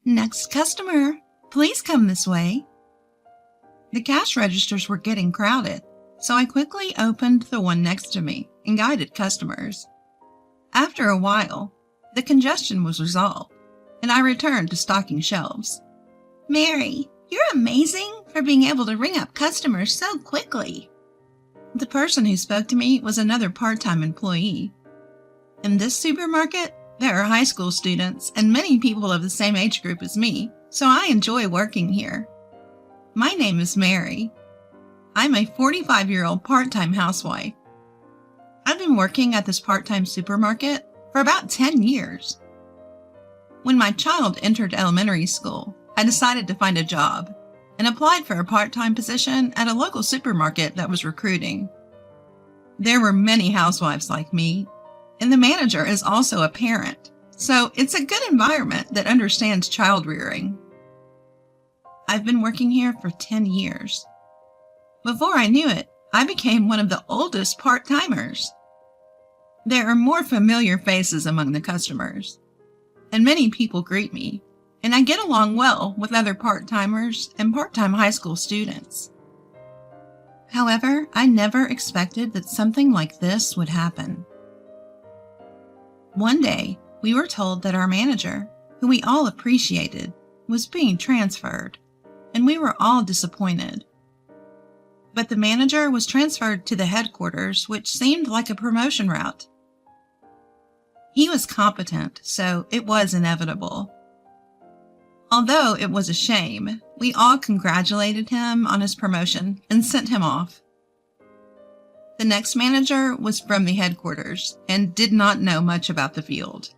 Next customer, please come this way. The cash registers were getting crowded, so I quickly opened the one next to me and guided customers. After a while, the congestion was resolved, and I returned to stocking shelves. Mary, you're amazing for being able to ring up customers so quickly. The person who spoke to me was another part-time employee. In this supermarket, there are high school students and many people of the same age group as me, so I enjoy working here. My name is Mary. I'm a 45-year-old part-time housewife. I've been working at this part-time supermarket for about 10 years. When my child entered elementary school, I decided to find a job and applied for a part-time position at a local supermarket that was recruiting. There were many housewives like me, and the manager is also a parent, so it's a good environment that understands child rearing. I've been working here for 10 years. Before I knew it, I became one of the oldest part-timers. There are more familiar faces among the customers, and many people greet me, and I get along well with other part-timers and part-time high school students. However, I never expected that something like this would happen. One day, we were told that our manager, who we all appreciated, was being transferred, and we were all disappointed. But the manager was transferred to the headquarters, which seemed like a promotion route. He was competent, so it was inevitable. Although it was a shame, we all congratulated him on his promotion and sent him off. The next manager was from the headquarters and did not know much about the field.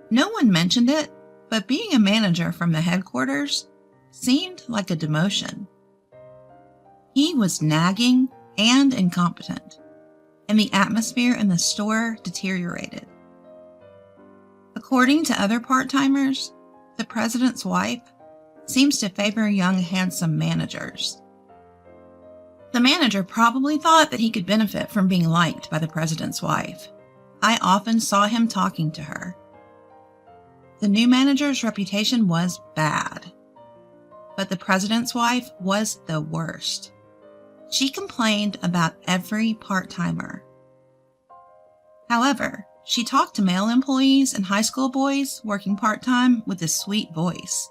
No one mentioned it, but being a manager from the headquarters seemed like a demotion. He was nagging and incompetent, and the atmosphere in the store deteriorated. According to other part-timers, the president's wife seems to favor young, handsome managers. The manager probably thought that he could benefit from being liked by the president's wife. I often saw him talking to her. The new manager's reputation was bad, but the president's wife was the worst. She complained about every part-timer. However, she talked to male employees and high school boys working part-time with a sweet voice.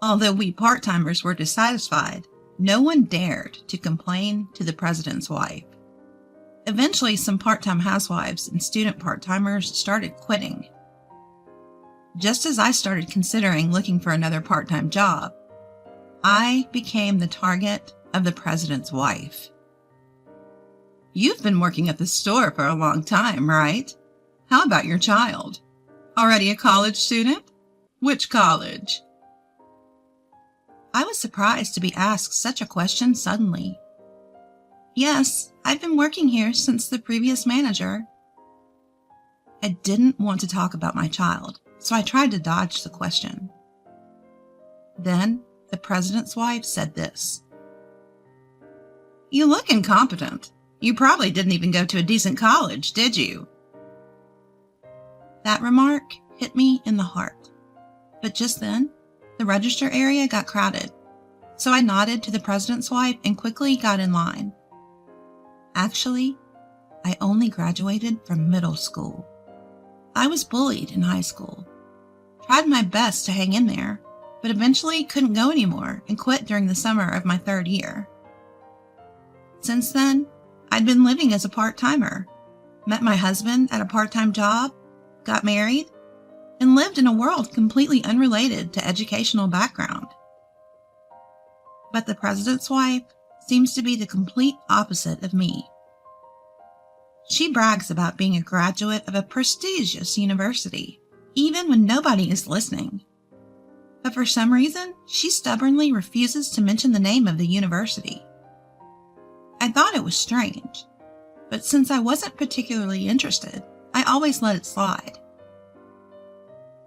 Although we part-timers were dissatisfied, no one dared to complain to the president's wife. Eventually, some part-time housewives and student part-timers started quitting. Just as I started considering looking for another part-time job, I became the target of the president's wife. You've been working at the store for a long time, right? How about your child? Already a college student? Which college? I was surprised to be asked such a question suddenly. Yes, I've been working here since the previous manager. I didn't want to talk about my child, so I tried to dodge the question. Then the president's wife said this. You look incompetent. You probably didn't even go to a decent college, did you? That remark hit me in the heart. But just then, the register area got crowded, so I nodded to the president's wife and quickly got in line. Actually, I only graduated from middle school. I was bullied in high school. Tried my best to hang in there, but eventually couldn't go anymore and quit during the summer of my third year. Since then, I'd been living as a part-timer, met my husband at a part-time job, got married, and lived in a world completely unrelated to educational background. But the president's wife seems to be the complete opposite of me. She brags about being a graduate of a prestigious university, even when nobody is listening. But for some reason, she stubbornly refuses to mention the name of the university. I thought it was strange, but since I wasn't particularly interested, I always let it slide.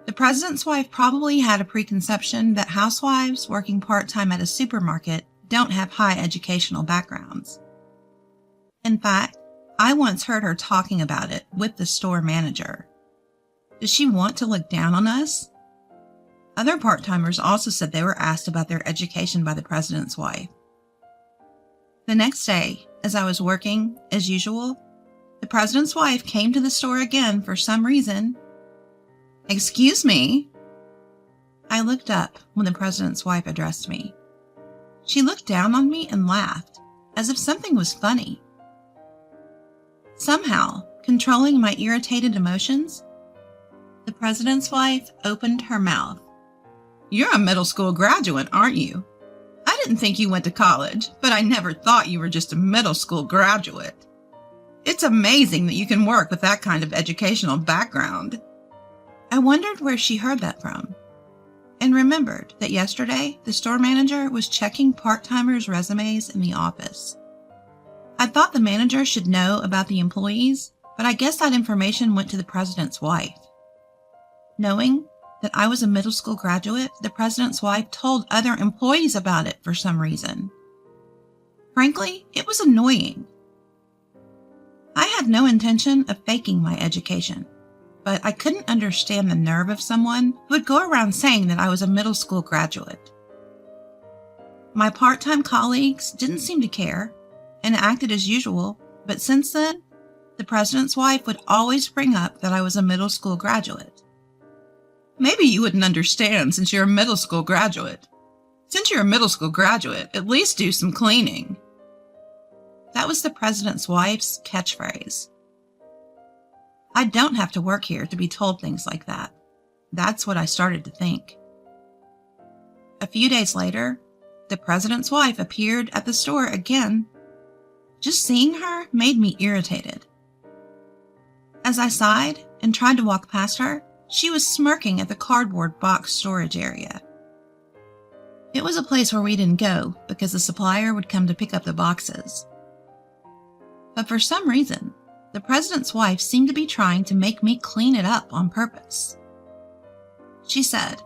The president's wife probably had a preconception that housewives working part-time at a supermarket don't have high educational backgrounds. In fact, I once heard her talking about it with the store manager. Does she want to look down on us? Other part-timers also said they were asked about their education by the president's wife. The next day, as I was working, as usual, the president's wife came to the store again for some reason. "Excuse me." I looked up when the president's wife addressed me. She looked down on me and laughed, as if something was funny. Somehow, controlling my irritated emotions, the president's wife opened her mouth. "You're a middle school graduate, aren't you? I didn't think you went to college, but I never thought you were just a middle school graduate. It's amazing that you can work with that kind of educational background." I wondered where she heard that from, and remembered that yesterday the store manager was checking part-timers' resumes in the office. I thought the manager should know about the employees, but I guess that information went to the president's wife. Knowing that I was a middle school graduate, the president's wife told other employees about it for some reason. Frankly, it was annoying. I had no intention of faking my education, but I couldn't understand the nerve of someone who would go around saying that I was a middle school graduate. My part-time colleagues didn't seem to care and acted as usual, but since then, the president's wife would always bring up that I was a middle school graduate. "Maybe you wouldn't understand since you're a middle school graduate. Since you're a middle school graduate, at least do some cleaning." That was the president's wife's catchphrase. I don't have to work here to be told things like that. That's what I started to think. A few days later, the president's wife appeared at the store again. Just seeing her made me irritated. As I sighed and tried to walk past her, she was smirking at the cardboard box storage area. It was a place where we didn't go because the supplier would come to pick up the boxes. But for some reason, the president's wife seemed to be trying to make me clean it up on purpose. She said,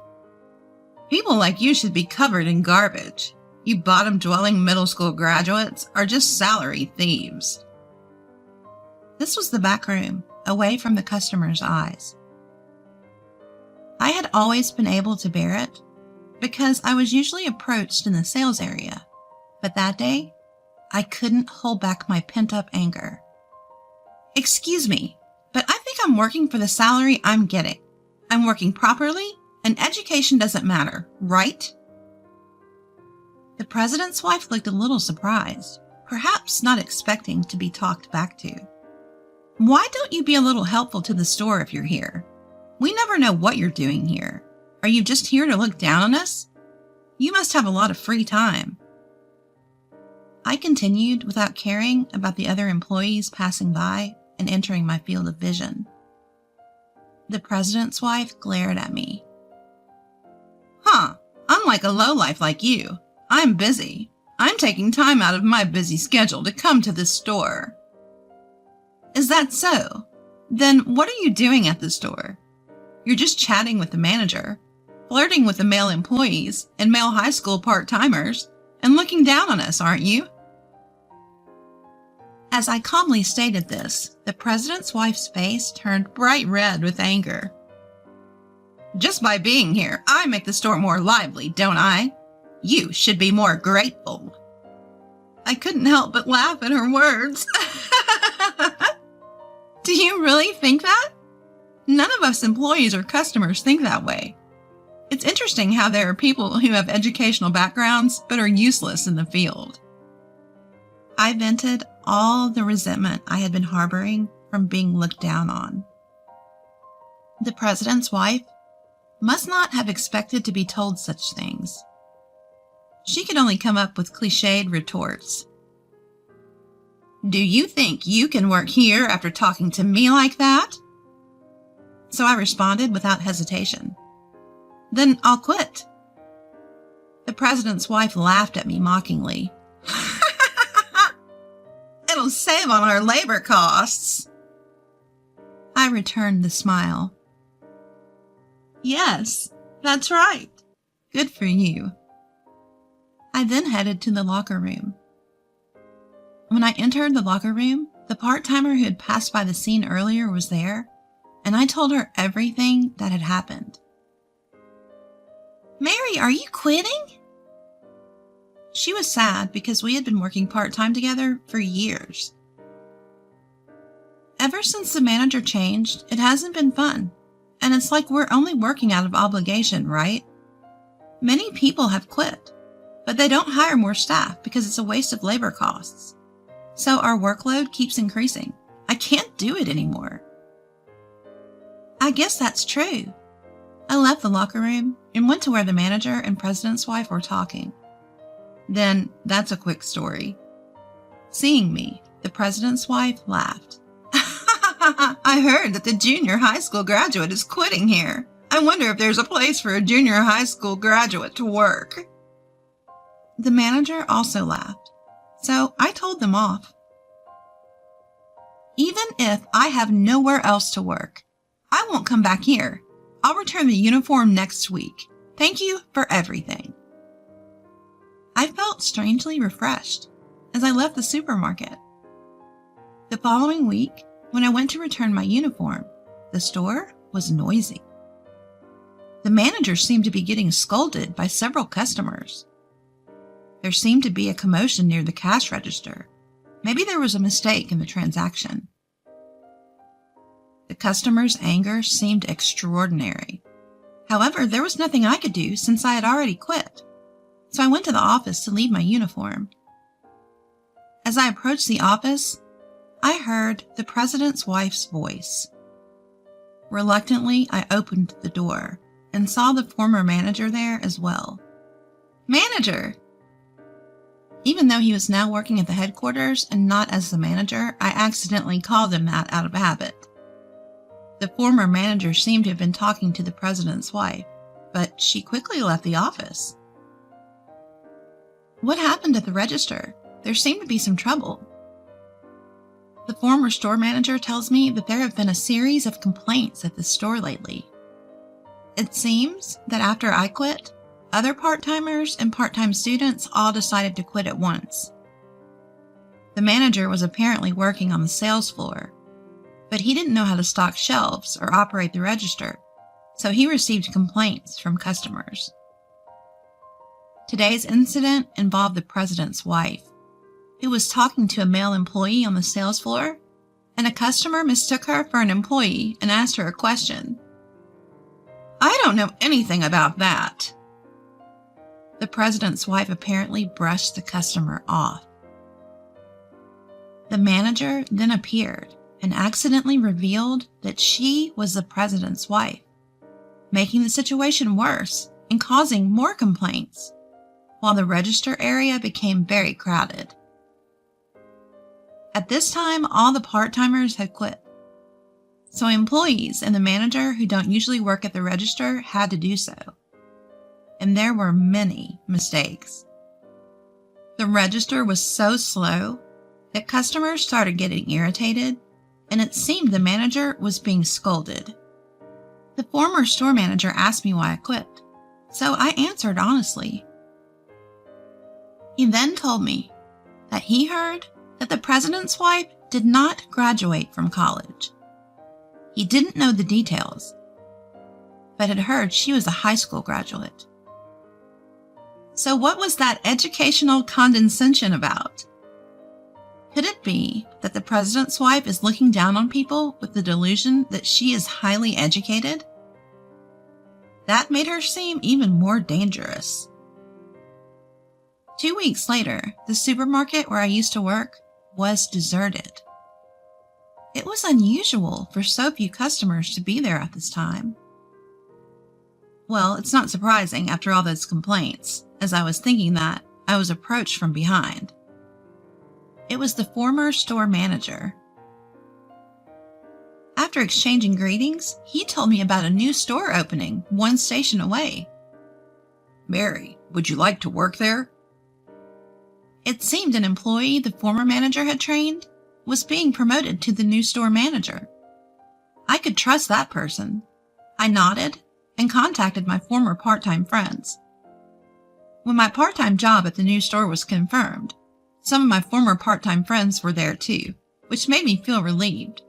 "People like you should be covered in garbage. You bottom-dwelling middle school graduates are just salary thieves." This was the back room, away from the customer's eyes. I had always been able to bear it because I was usually approached in the sales area, but that day, I couldn't hold back my pent-up anger. "Excuse me, but I think I'm working for the salary I'm getting. I'm working properly, and education doesn't matter, right?" The president's wife looked a little surprised, perhaps not expecting to be talked back to. "Why don't you be a little helpful to the store if you're here? We never know what you're doing here. Are you just here to look down on us? You must have a lot of free time." I continued without caring about the other employees passing by and entering my field of vision. The president's wife glared at me. "Huh, I'm like a lowlife like you. I'm busy. I'm taking time out of my busy schedule to come to this store." "Is that so? Then what are you doing at the store? You're just chatting with the manager, flirting with the male employees and male high school part-timers, and looking down on us, aren't you?" As I calmly stated this, the president's wife's face turned bright red with anger. "Just by being here, I make the store more lively, don't I? You should be more grateful." I couldn't help but laugh at her words. Do you really think that? None of us employees or customers think that way. It's interesting how there are people who have educational backgrounds but are useless in the field. I vented all the resentment I had been harboring from being looked down on. The president's wife must not have expected to be told such things. She could only come up with cliched retorts. "Do you think you can work here after talking to me like that?" So I responded without hesitation. "Then I'll quit." The president's wife laughed at me mockingly. "It'll save on our labor costs." I returned the smile. "Yes, that's right. Good for you." I then headed to the locker room. When I entered the locker room, the part-timer who had passed by the scene earlier was there, and I told her everything that had happened. Mary, are you quitting? She was sad because we had been working part-time together for years. Ever since the manager changed, it hasn't been fun, and it's like we're only working out of obligation, right? Many people have quit, but they don't hire more staff because it's a waste of labor costs. So our workload keeps increasing. I can't do it anymore. I guess that's true. I left the locker room and went to where the manager and president's wife were talking. Then, that's a quick story. Seeing me, the president's wife laughed. I heard that the junior high school graduate is quitting here. I wonder if there's a place for a junior high school graduate to work. The manager also laughed, so I told them off. Even if I have nowhere else to work, I won't come back here. I'll return the uniform next week. Thank you for everything. I felt strangely refreshed as I left the supermarket. The following week, when I went to return my uniform, the store was noisy. The manager seemed to be getting scolded by several customers. There seemed to be a commotion near the cash register. Maybe there was a mistake in the transaction. The customer's anger seemed extraordinary. However, there was nothing I could do since I had already quit. So I went to the office to leave my uniform. As I approached the office, I heard the president's wife's voice. Reluctantly, I opened the door and saw the former manager there as well. Manager! Even though he was now working at the headquarters and not as the manager, I accidentally called him that out of habit. The former manager seemed to have been talking to the president's wife, but she quickly left the office. What happened at the register? There seemed to be some trouble. The former store manager tells me that there have been a series of complaints at the store lately. It seems that after I quit, other part-timers and part-time students all decided to quit at once. The manager was apparently working on the sales floor, but he didn't know how to stock shelves or operate the register, so he received complaints from customers. Today's incident involved the president's wife, who was talking to a male employee on the sales floor, and a customer mistook her for an employee and asked her a question. I don't know anything about that. The president's wife apparently brushed the customer off. The manager then appeared and accidentally revealed that she was the president's wife, making the situation worse and causing more complaints, while the register area became very crowded. At this time, all the part-timers had quit, so employees and the manager who don't usually work at the register had to do so. And there were many mistakes. The register was so slow that customers started getting irritated, and it seemed the manager was being scolded. The former store manager asked me why I quit, so I answered honestly. He then told me that he heard that the president's wife did not graduate from college. He didn't know the details, but had heard she was a high school graduate. So what was that educational condescension about? Could it be that the president's wife is looking down on people with the delusion that she is highly educated? That made her seem even more dangerous. 2 weeks later, the supermarket where I used to work was deserted. It was unusual for so few customers to be there at this time. Well, it's not surprising after all those complaints, as I was thinking that, I was approached from behind. It was the former store manager. After exchanging greetings, he told me about a new store opening 1 station away. Mary, would you like to work there? It seemed an employee the former manager had trained was being promoted to the new store manager. I could trust that person. I nodded and contacted my former part-time friends. When my part-time job at the new store was confirmed, some of my former part-time friends were there too, which made me feel relieved.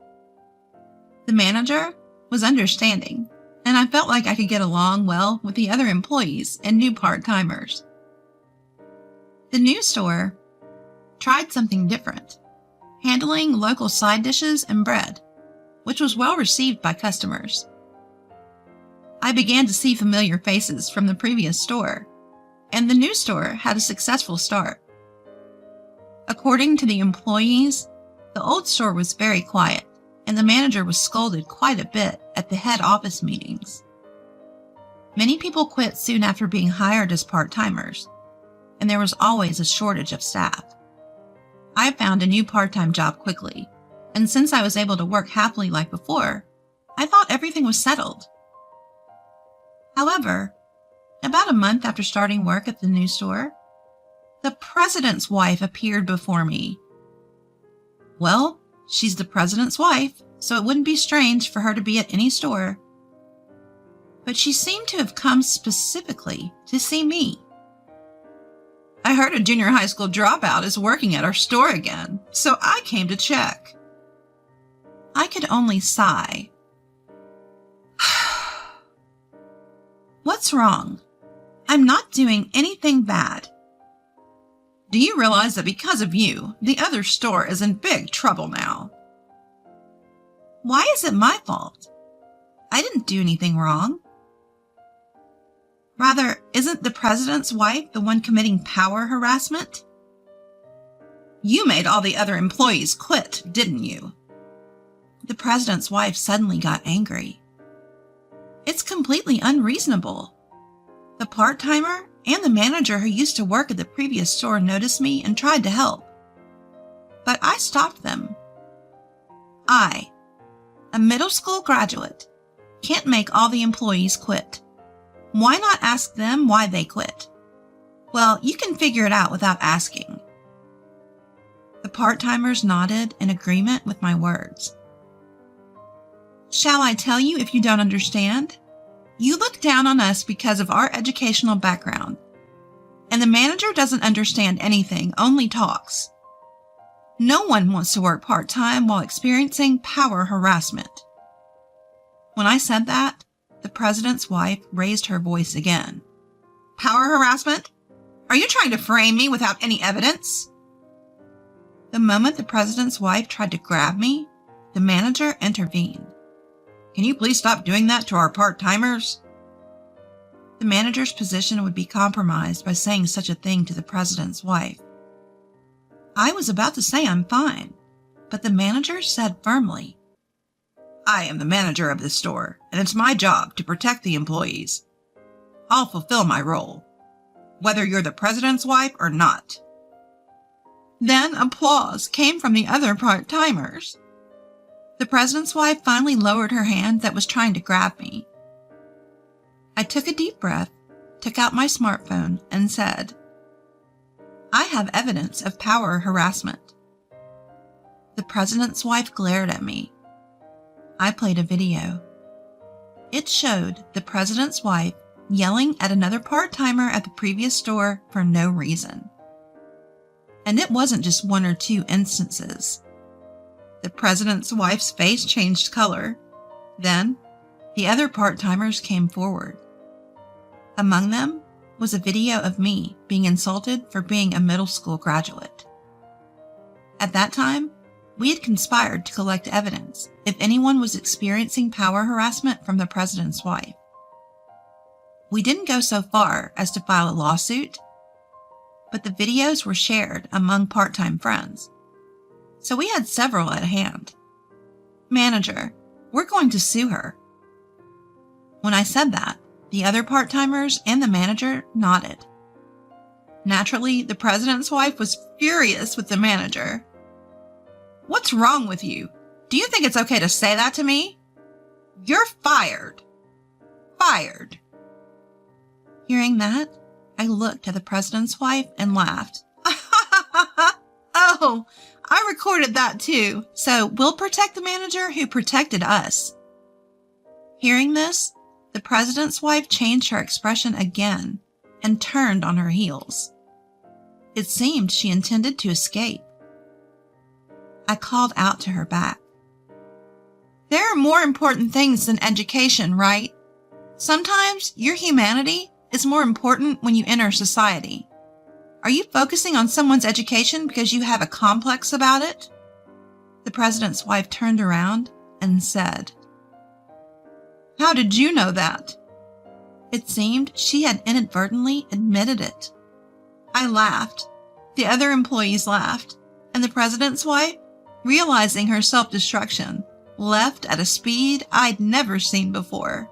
The manager was understanding and I felt like I could get along well with the other employees and new part-timers. The new store tried something different, handling local side dishes and bread, which was well received by customers. I began to see familiar faces from the previous store, and the new store had a successful start. According to the employees, the old store was very quiet, and the manager was scolded quite a bit at the head office meetings. Many people quit soon after being hired as part-timers, and there was always a shortage of staff. I found a new part-time job quickly, and since I was able to work happily like before, I thought everything was settled. However, about a month after starting work at the new store, the president's wife appeared before me. Well, she's the president's wife, so it wouldn't be strange for her to be at any store. But she seemed to have come specifically to see me. I heard a junior high school dropout is working at our store again, so I came to check. I could only sigh. What's wrong? I'm not doing anything bad. Do you realize that because of you, the other store is in big trouble now? Why is it my fault? I didn't do anything wrong. Rather, isn't the president's wife the one committing power harassment? You made all the other employees quit, didn't you? The president's wife suddenly got angry. It's completely unreasonable. The part-timer and the manager who used to work at the previous store noticed me and tried to help. But I stopped them. I, a middle school graduate, can't make all the employees quit. Why not ask them why they quit? Well, you can figure it out without asking. The part-timers nodded in agreement with my words. Shall I tell you if you don't understand? You look down on us because of our educational background. And the manager doesn't understand anything, only talks. No one wants to work part-time while experiencing power harassment. When I said that, the president's wife raised her voice again. Power harassment? Are you trying to frame me without any evidence? The moment the president's wife tried to grab me, the manager intervened. Can you please stop doing that to our part-timers? The manager's position would be compromised by saying such a thing to the president's wife. I was about to say I'm fine, but the manager said firmly, I am the manager of this store, and it's my job to protect the employees. I'll fulfill my role, whether you're the president's wife or not. Then applause came from the other part-timers. The president's wife finally lowered her hand that was trying to grab me. I took a deep breath, took out my smartphone, and said, I have evidence of power harassment. The president's wife glared at me. I played a video. It showed the president's wife yelling at another part-timer at the previous store for no reason. And it wasn't just one or two instances. The president's wife's face changed color. Then, the other part-timers came forward. Among them was a video of me being insulted for being a middle school graduate. At that time, we had conspired to collect evidence if anyone was experiencing power harassment from the president's wife. We didn't go so far as to file a lawsuit, but the videos were shared among part-time friends. So we had several at hand. Manager, we're going to sue her. When I said that, the other part-timers and the manager nodded. Naturally, the president's wife was furious with the manager. What's wrong with you? Do you think it's okay to say that to me? You're fired. Fired. Hearing that, I looked at the president's wife and laughed. Oh, I recorded that too, so we'll protect the manager who protected us. Hearing this, the president's wife changed her expression again and turned on her heels. It seemed she intended to escape. I called out to her back. There are more important things than education, right? Sometimes your humanity is more important when you enter society. Are you focusing on someone's education because you have a complex about it? The president's wife turned around and said, "How did you know that?" It seemed she had inadvertently admitted it. I laughed. The other employees laughed, and the president's wife, realizing her self-destruction, left at a speed I'd never seen before.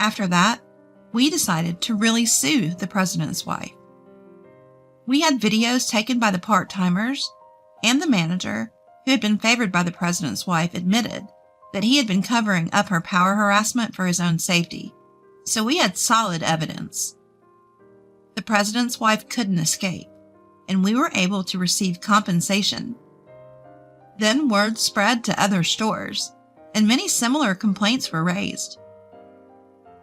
After that, we decided to really sue the president's wife. We had videos taken by the part-timers, and the manager, who had been favored by the president's wife, admitted that he had been covering up her power harassment for his own safety, so we had solid evidence. The president's wife couldn't escape, and we were able to receive compensation. Then word spread to other stores, and many similar complaints were raised.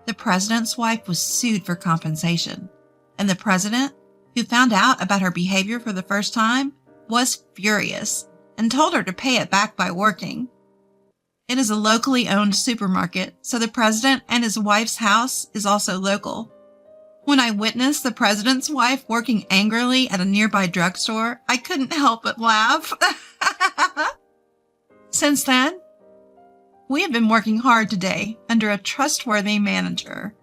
The president's wife was sued for compensation, and the president, who found out about her behavior for the first time, was furious and told her to pay it back by working. It is a locally owned supermarket, so the president and his wife's house is also local. When I witnessed the president's wife working angrily at a nearby drugstore, I couldn't help but laugh. Since then, we have been working hard today under a trustworthy manager.